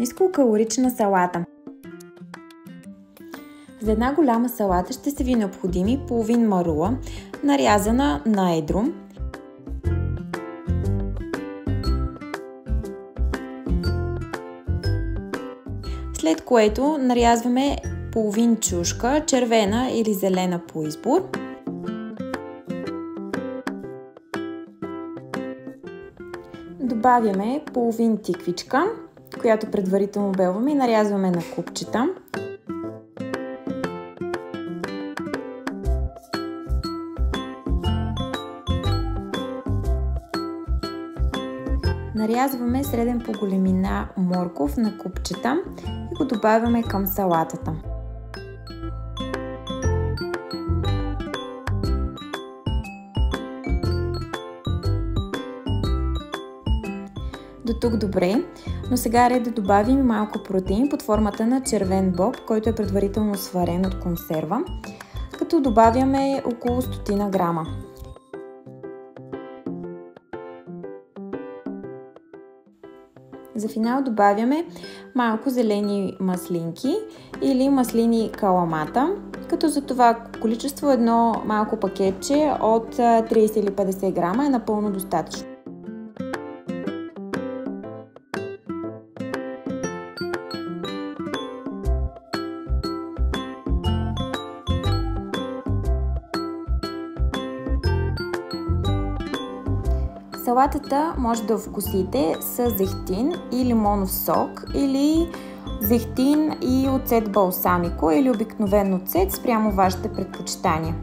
Нискокалорична салата. За една голяма салата ще са ви необходими половин марула, нарязана на едро, след което нарязваме половин чушка, червена или зелена по избор. Добавяме половин тиквичка, която предварително обелваме и нарязваме на купчета. Нарязваме среден по големина морков на купчета и го добавяме към салатата. До тук добре, но сега е ред да добавим малко протеин под формата на червен боб, който е предварително сварен от консерва, като добавяме около 100 грама. За финал добавяме малко зелени маслинки или маслини каламата, като за това количество едно малко пакетче от 30 или 50 грама е напълно достатъчно. Салатата може да вкусите с зехтин и лимонов сок или зехтин и оцет балсамико или обикновен оцет спрямо вашите предпочитания.